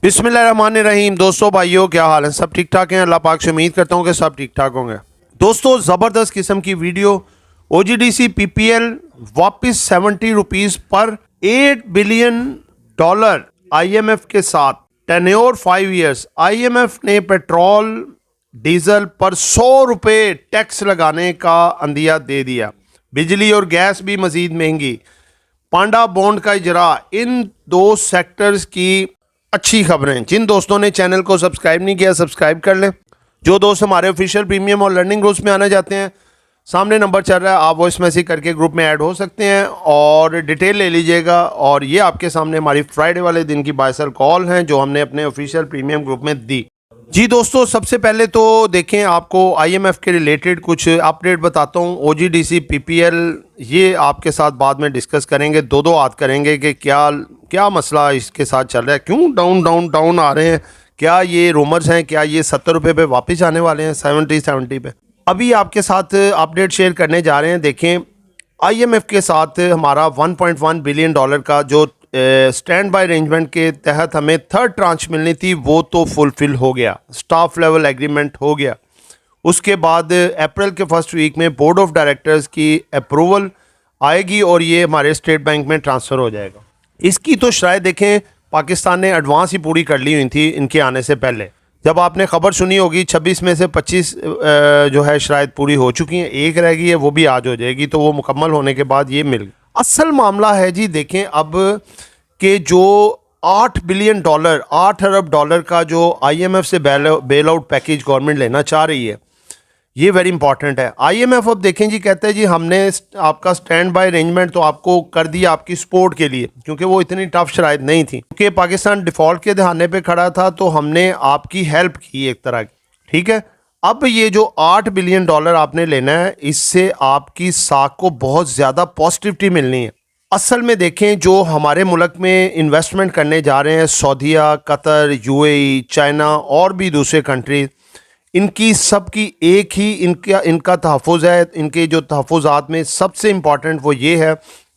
बिस्मिल्लाहिर्रहमानिर्रहीम। दोस्तों भाइयों, क्या हाल है? सब ठीक ठाक हैं? अल्लाह पाक से उम्मीद करता हूँ कि सब ठीक ठाक होंगे। दोस्तों, ज़बरदस्त किस्म की वीडियो। OGDC PPL वापस 70 रुपीज़ पर $8 बिलियन IMF के साथ, टेन्योर 5 ईयर्स। IMF ने पेट्रोल डीजल पर 100 रुपये टैक्स लगाने का अंदिया दे दिया। बिजली और गैस भी मजीद महंगी। पांडा बॉन्ड का इजरा। इन दो सेक्टर्स की अच्छी खबरें। जिन दोस्तों ने चैनल को सब्सक्राइब नहीं किया, सब्सक्राइब कर लें। जो दोस्त हमारे ऑफिशियल प्रीमियम और लर्निंग ग्रुप्स में आना चाहते हैं, सामने नंबर चल रहा है, आप वॉइस मैसेज करके ग्रुप में ऐड हो सकते हैं और डिटेल ले लीजिएगा। और ये आपके सामने हमारी फ्राइडे वाले दिन की बाय सेल कॉल हैं जो हमने अपने ऑफिशियल प्रीमियम ग्रुप में दी। जी दोस्तों, सबसे पहले तो देखें, आपको IMF के रिलेटेड कुछ अपडेट बताता हूँ। OGDC PPL ये आपके साथ बाद में डिस्कस करेंगे, दो हाथ करेंगे कि क्या मसला इसके साथ चल रहा है, क्यों डाउन आ रहे हैं, क्या ये रूमर्स हैं, क्या ये 70 रुपये पे वापस आने वाले हैं 70 पे। अभी आपके साथ अपडेट शेयर करने जा रहे हैं। देखें, IMF के साथ हमारा $1.1 बिलियन का जो स्टैंड बाय अरेंजमेंट के तहत हमें थर्ड ट्रांच मिलनी थी, वो तो फुलफिल हो गया। स्टाफ लेवल एग्रीमेंट हो गया। उसके बाद अप्रैल के फर्स्ट वीक में बोर्ड ऑफ डायरेक्टर्स की अप्रूवल आएगी और ये हमारे स्टेट बैंक में ट्रांसफ़र हो जाएगा। इसकी तो शायद देखें, पाकिस्तान ने एडवांस ही पूरी कर ली हुई थी इनके आने से पहले। जब आपने खबर सुनी होगी, 26 में से 25 जो है शायद पूरी हो चुकी हैं, एक रह गई है, वो भी आज हो जाएगी। तो वो मुकम्मल होने के बाद ये मिल। असल मामला है जी, देखें अब कि जो $8 बिलियन 8 अरब डॉलर का जो IMF से बेल आउट पैकेज गवर्नमेंट लेना चाह रही है, ये वेरी इंपॉर्टेंट है। IMF अब देखें जी, कहते हैं जी हमने आपका स्टैंड बाय अरेंजमेंट तो आपको कर दिया आपकी सपोर्ट के लिए, क्योंकि वो इतनी टफ शराइत नहीं थी, क्योंकि पाकिस्तान डिफ़ॉल्ट के दहाने पे खड़ा था, तो हमने आपकी हेल्प की एक तरह की। ठीक है, अब ये जो $8 बिलियन आपने लेना है, इससे आपकी साख को बहुत ज़्यादा पॉजिटिविटी मिलनी है। असल में देखें, जो हमारे मुल्क में इन्वेस्टमेंट करने जा रहे हैं, सऊदीया, कतर, UAE, चाइना और भी दूसरे कंट्रीज, इनकी सबकी एक ही इनका तहफ़्फ़ुज़ है। इनके जो तहफ़्फ़ुज़ात में सबसे इम्पॉर्टेंट वो ये है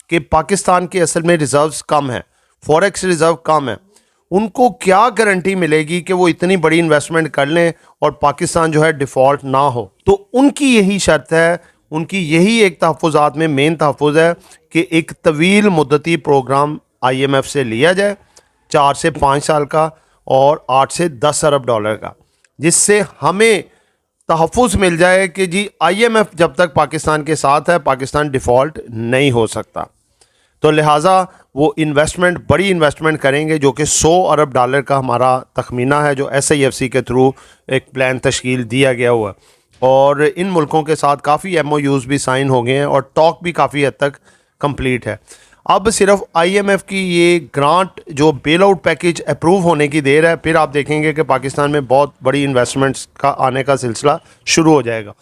कि पाकिस्तान के असल में रिज़र्व्स कम हैं, फॉरेक्स रिज़र्व कम है। उनको क्या गारंटी मिलेगी कि वो इतनी बड़ी इन्वेस्टमेंट कर लें और पाकिस्तान जो है डिफ़ॉल्ट ना हो? तो उनकी यही शर्त है, उनकी यही एक तहफ़्फ़ुज़ात में मेन तहफ़्फ़ुज़ है कि एक तवील मुद्दती प्रोग्राम IMF से लिया जाए, 4 से 5 साल का और 8 से 10 अरब डॉलर का, जिससे हमें तहफ़्फ़ुज़ मिल जाए कि जी IMF जब तक पाकिस्तान के साथ है, पाकिस्तान डिफ़ॉल्ट नहीं हो सकता। तो लिहाजा वो इन्वेस्टमेंट, बड़ी इन्वेस्टमेंट करेंगे, जो कि 100 अरब डॉलर का हमारा तखमीना है, जो SIFC के थ्रू एक प्लान तश्कील दिया गया हुआ। और इन मुल्कों के साथ काफ़ी MOUs भी साइन हो गए हैं और टॉक भी काफ़ी हद तक कंप्लीट है। अब सिर्फ IMF की ये ग्रांट, जो बेल आउट पैकेज अप्रूव होने की देर है, फिर आप देखेंगे कि पाकिस्तान में बहुत बड़ी इन्वेस्टमेंट्स का आने का सिलसिला शुरू हो जाएगा।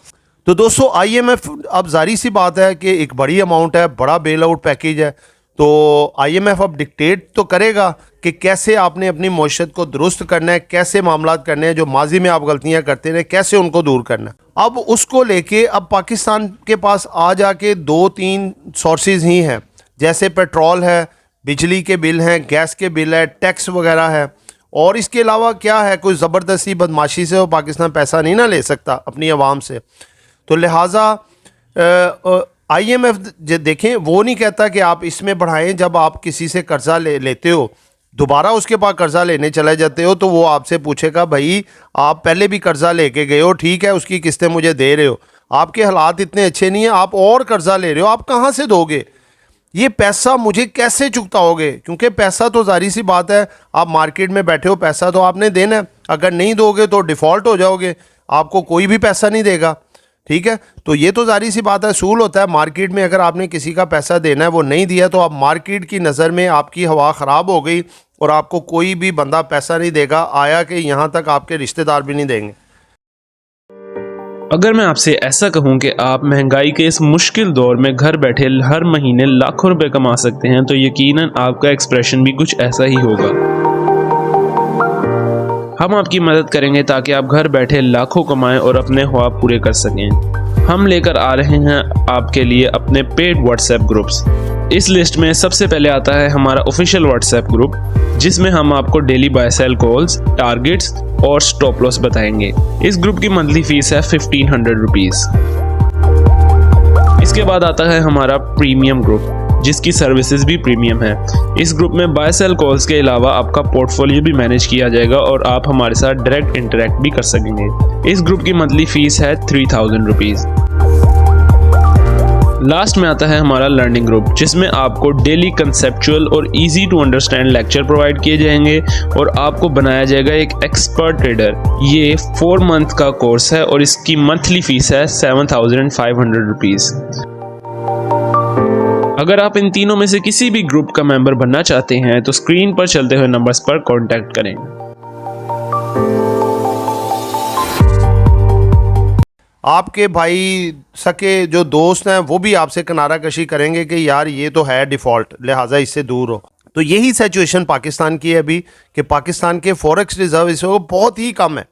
तो दोस्तों, IMF, अब जारी सी बात है कि एक बड़ी अमाउंट है, बड़ा बेल आउट पैकेज है, तो IMF अब डिक्टेट तो करेगा कि कैसे आपने अपनी मईशत को दुरुस्त करना है, कैसे मामला करने हैं, जो माजी में आप गलतियां करते रहे, कैसे उनको दूर करना है। अब उसको लेके अब पाकिस्तान के पास आ जाके 2-3 सोर्सेज ही हैं, जैसे पेट्रोल है, बिजली के बिल हैं, गैस के बिल है, टैक्स वगैरह है। और इसके अलावा क्या है, कोई ज़बरदस्ती बदमाशी से वो पाकिस्तान पैसा नहीं ना ले सकता अपनी आवाम से। तो लिहाजा IMF देखें, वो नहीं कहता कि आप इसमें बढ़ाएं। जब आप किसी से कर्जा लेते हो, दोबारा उसके पास कर्जा लेने चले जाते हो, तो वो आपसे पूछेगा, भाई आप पहले भी कर्जा लेके गए हो, ठीक है, उसकी किस्तें मुझे दे रहे हो, आपके हालात इतने अच्छे नहीं हैं, आप और कर्जा ले रहे हो, आप कहाँ से दोगे ये पैसा, मुझे कैसे चुकाओगे? क्योंकि पैसा तो जारी सी बात है, आप मार्केट में बैठे हो, पैसा तो आपने देना है। अगर नहीं दोगे तो डिफ़ॉल्ट हो जाओगे, आपको कोई भी पैसा नहीं देगा। ठीक है, तो ये तो जारी सी बात है, असूल होता है मार्केट में, अगर आपने किसी का पैसा देना है, वो नहीं दिया, तो आप मार्केट की नज़र में आपकी हवा ख़राब हो गई और आपको कोई भी बंदा पैसा नहीं देगा, आया कि यहाँ तक आपके रिश्तेदार भी नहीं देंगे। अगर मैं आपसे ऐसा कहूं कि आप महंगाई के इस मुश्किल दौर में घर बैठे हर महीने लाखों रुपए कमा सकते हैं, तो यकीनन आपका एक्सप्रेशन भी कुछ ऐसा ही होगा। हम आपकी मदद करेंगे ताकि आप घर बैठे लाखों कमाएं और अपने ख्वाब पूरे कर सकें। हम लेकर आ रहे हैं आपके लिए अपने पेड WhatsApp ग्रुप्स। इस लिस्ट में सबसे पहले आता है हमारा ऑफिशियल व्हाट्सएप ग्रुप, जिसमें हम आपको daily buy sell calls, targets और स्टॉप लॉस बताएंगे। इस ग्रुप की मंथली फीस है 1500 रुपीज़। इसके बाद आता है हमारा प्रीमियम ग्रुप, जिसकी सर्विसेज भी प्रीमियम है। इस ग्रुप में बाय सेल कॉल्स के अलावा आपका पोर्टफोलियो भी मैनेज किया जाएगा और आप हमारे साथ डायरेक्ट इंटरेक्ट भी कर सकेंगे। इस ग्रुप की मंथली फीस है 3000 रुपीज़। लास्ट में आता है हमारा लर्निंग ग्रुप, जिसमें आपको डेली कंसेप्चुअल और easy to understand lecture provide किए जाएंगे और आपको बनाया जाएगा एक एक्सपर्ट ट्रेडर। ये 4 मंथ का कोर्स है और इसकी मंथली फीस है 7500 रुपीज़। अगर आप इन तीनों में से किसी भी ग्रुप का मेंबर बनना चाहते हैं तो स्क्रीन पर चलते हुए नंबर्स पर कांटेक्ट करें। आपके भाई सके जो दोस्त हैं वो भी आपसे किनारा कशी करेंगे कि यार ये तो है डिफ़ॉल्ट, लिहाजा इससे दूर हो। तो यही सिचुएशन पाकिस्तान की है अभी कि पाकिस्तान के फॉरेक्स रिजर्व इस वक्त बहुत ही कम है।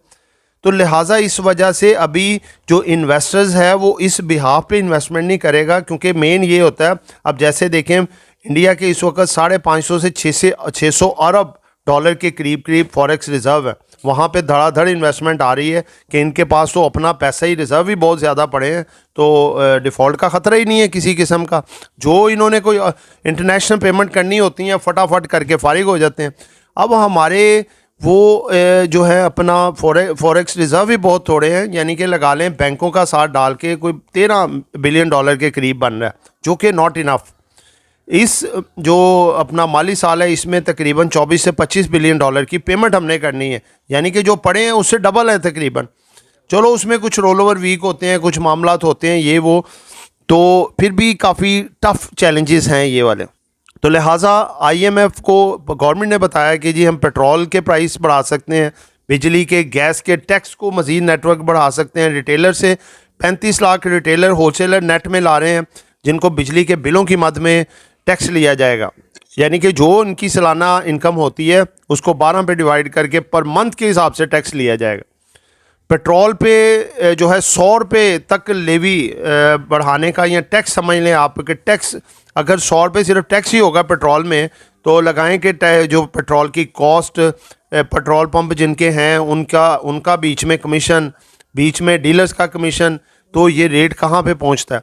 तो लिहाजा इस वजह से अभी जो इन्वेस्टर्स है वो इस बिहाफ पे इन्वेस्टमेंट नहीं करेगा, क्योंकि मेन ये होता है, अब जैसे देखें इंडिया के इस वक्त 550 से 600 अरब डॉलर के करीब फॉरेक्स रिजर्व है। वहाँ पे धड़ाधड़ इन्वेस्टमेंट आ रही है कि इनके पास तो अपना पैसा ही रिजर्व ही बहुत ज़्यादा पड़े हैं, तो डिफ़ॉल्ट का ख़तरा ही नहीं है किसी किस्म का। जो इन्होंने कोई इंटरनेशनल पेमेंट करनी होती है फटाफट करके फारिग हो जाते हैं। अब हमारे वो जो है अपना फॉरेक्स रिज़र्व भी बहुत थोड़े हैं, यानी कि लगा लें बैंकों का साथ डाल के कोई 13 बिलियन डॉलर के करीब बन रहा है, जो कि नॉट इनफ। इस जो अपना माली साल है इसमें तकरीबन 24 से 25 बिलियन डॉलर की पेमेंट हमने करनी है, यानी कि जो पड़े हैं उससे डबल है तकरीबन। चलो उसमें कुछ रोल ओवर वीक होते हैं, कुछ मामलात होते हैं ये वो, तो फिर भी काफ़ी टफ चैलेंजेस हैं ये वाले। तो लिहाजा IMF को गवर्नमेंट ने बताया कि जी हम पेट्रोल के प्राइस बढ़ा सकते हैं, बिजली के गैस के टैक्स को मज़ीद नेटवर्क बढ़ा सकते हैं। रिटेलर से 35 लाख रिटेलर होलसेलर नेट में ला रहे हैं, जिनको बिजली के बिलों की मद में टैक्स लिया जाएगा, यानी कि जो उनकी सालाना इनकम होती है उसको 12 पे डिवाइड करके पर मंथ के हिसाब से टैक्स लिया जाएगा। पेट्रोल पे जो है 100 रुपये तक लेवी बढ़ाने का, या टैक्स समझ लें आप कि टैक्स अगर 100 रुपये सिर्फ टैक्स ही होगा पेट्रोल में, तो लगाएं कि जो पेट्रोल की कॉस्ट, पेट्रोल पंप जिनके हैं उनका बीच में कमीशन, बीच में डीलर्स का कमीशन, तो ये रेट कहाँ पे पहुँचता है।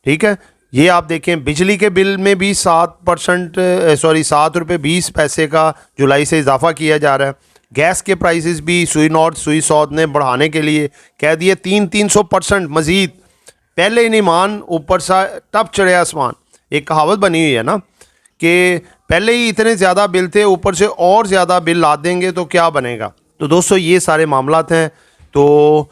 ठीक है, ये आप देखें बिजली के बिल में भी 7 रुपये 20 पैसे का जुलाई से इजाफा किया जा रहा है। गैस के प्राइसेस भी सुई नॉर्थ सुई साउथ ने बढ़ाने के लिए कह दिए 300% मज़ीद। पहले ही नहीं मान, ऊपर सा टप चढ़े आसमान। एक कहावत बनी हुई है ना कि पहले ही इतने ज़्यादा बिल थे, ऊपर से और ज़्यादा बिल ला देंगे तो क्या बनेगा। तो दोस्तों ये सारे मामलात हैं, तो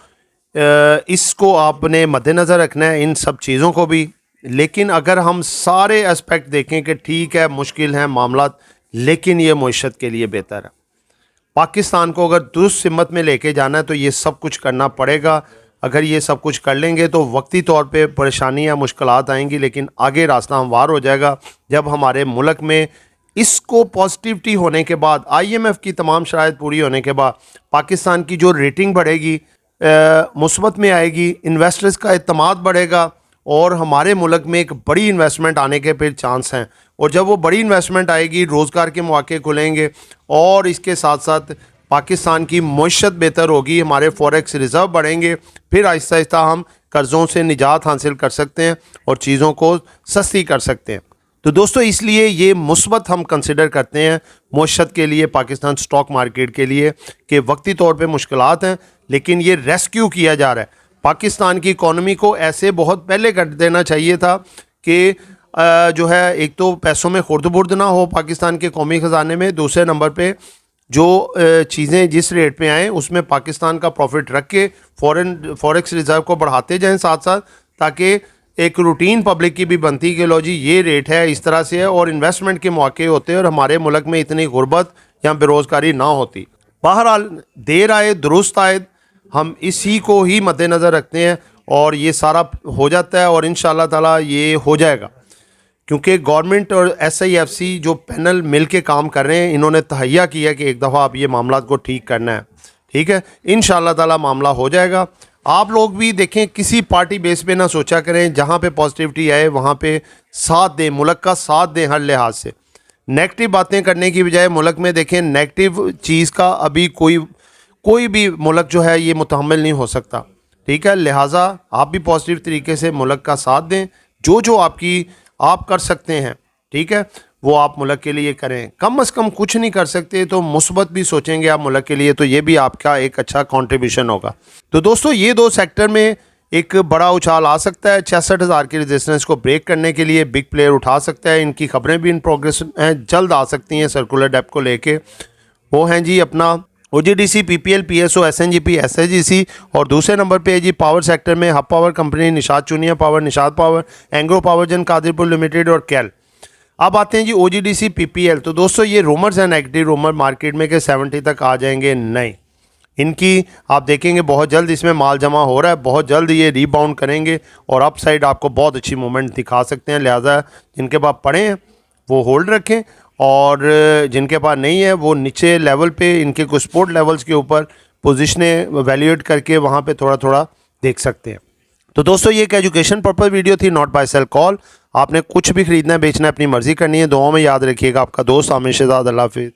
इसको आपने मद्देनज़र रखना है इन सब चीज़ों को भी। लेकिन अगर हम सारे एस्पेक्ट देखें कि ठीक है मुश्किल है मामलात, लेकिन ये मईशत के लिए बेहतर है। पाकिस्तान को अगर दुरुस्त सिमत में लेके जाना है तो ये सब कुछ करना पड़ेगा। अगर ये सब कुछ कर लेंगे तो वक्ती तौर पे परेशानियां मुश्किलात आएंगी, लेकिन आगे रास्ता हमवार हो जाएगा जब हमारे मुल्क में इसको पॉजिटिविटी होने के बाद, IMF की तमाम शराइत पूरी होने के बाद पाकिस्तान की जो रेटिंग बढ़ेगी, मुस्बत में आएगी, इन्वेस्टर्स का एतमाद बढ़ेगा और हमारे मुल्क में एक बड़ी इन्वेस्टमेंट आने के फिर चांस हैं। और जब वो बड़ी इन्वेस्टमेंट आएगी, रोज़गार के मौके खुलेंगे और इसके साथ साथ पाकिस्तान की मईशत बेहतर होगी, हमारे फॉरेक्स रिज़र्व बढ़ेंगे, फिर आहिस्ता आहिस्ता हम कर्ज़ों से निजात हासिल कर सकते हैं और चीज़ों को सस्ती कर सकते हैं। तो दोस्तों इसलिए ये मुस्बत हम कंसिडर करते हैं मईशत के लिए, पाकिस्तान स्टॉक मार्केट के लिए, कि वक्ती तौर पे मुश्किलात हैं लेकिन ये रेस्क्यू किया जा रहा है। पाकिस्तान की इकॉनमी को ऐसे बहुत पहले कर देना चाहिए था कि जो है एक तो पैसों में खुर्द बुर्द ना हो पाकिस्तान के कौमी ख़जाने में, दूसरे नंबर पे जो चीज़ें जिस रेट पे आएँ उसमें पाकिस्तान का प्रॉफिट रख के फॉरेक्स रिज़र्व को बढ़ाते जाएं साथ साथ, ताकि एक रूटीन पब्लिक की भी बनती कि लो जी ये रेट है, इस तरह से है, और इन्वेस्टमेंट के मौके होते हैं और हमारे मुल्क में इतनी गुर्बत या बेरोज़गारी ना होती। बहरहाल देर आए दुरुस्त आए, हम इसी को ही मद्देनज़र रखते हैं और ये सारा हो जाता है और इंशाअल्लाह ताला ये हो जाएगा, क्योंकि गवर्नमेंट और SIFC जो पैनल मिल के काम कर रहे हैं, इन्होंने तहैया किया कि एक दफ़ा आप ये मामला को ठीक करना है। ठीक है, इंशाअल्लाह ताला मामला हो जाएगा आप लोग भी देखें, किसी पार्टी बेस पे ना सोचा करें, जहाँ पे पॉजिटिविटी आए वहाँ पे साथ दें, मुल्क का साथ दें हर लिहाज से। नेगेटिव बातें करने की बजाय मुल्क में देखें नेगेटिव चीज़ का अभी कोई भी मुल्क जो है ये मुतहम्मिल नहीं हो सकता, ठीक है। लिहाजा आप भी पॉजिटिव तरीके से मुल्क का साथ दें, जो आप कर सकते हैं, ठीक है, वो आप मुल्क के लिए करें। कम से कम कुछ नहीं कर सकते तो मुस्बत भी सोचेंगे आप मुल्क के लिए, तो ये भी आपका एक अच्छा कंट्रीब्यूशन होगा। तो दोस्तों ये 2 सेक्टर में एक बड़ा उछाल आ सकता है। 66,000 की रेजिस्टेंस को ब्रेक करने के लिए बिग प्लेयर उठा सकता है। इनकी खबरें भी इन प्रोग्रेस हैं, जल्द आ सकती हैं सर्कुलर डेप को लेके। वो हैं जी अपना OGDC, PPL, PSO, SNGP, SHGC, और दूसरे नंबर पे है जी पावर सेक्टर में Hub power company, Nishat Chunian power, Nishat power, Engro powergen Qadirpur limited और कैल। अब आते हैं जी OGDC, PPL। तो दोस्तों ये रूमर्स हैं, नेगेटिव रूमर मार्केट में कि 70 तक आ जाएंगे, नहीं। इनकी आप देखेंगे बहुत जल्द इसमें माल जमा हो रहा है, बहुत जल्द ये रीबाउंड करेंगे और अप साइड आपको बहुत अच्छी मूवमेंट दिखा सकते हैं। लिहाजा जिनके पास पड़े हैं वो होल्ड रखें, और जिनके पास नहीं है वो नीचे लेवल पे इनके कुछ सपोर्ट लेवल्स के ऊपर पोजीशनें वैल्यूएट करके वहाँ पे थोड़ा थोड़ा देख सकते हैं। तो दोस्तों ये एक एजुकेशन पर्पस वीडियो थी, नॉट बाय सेल कॉल। आपने कुछ भी खरीदना है बेचना है अपनी मर्जी करनी है। दुआओं में याद रखिएगा। आपका दोस्त आमिर शहजाद। अल्लाह हाफिज़।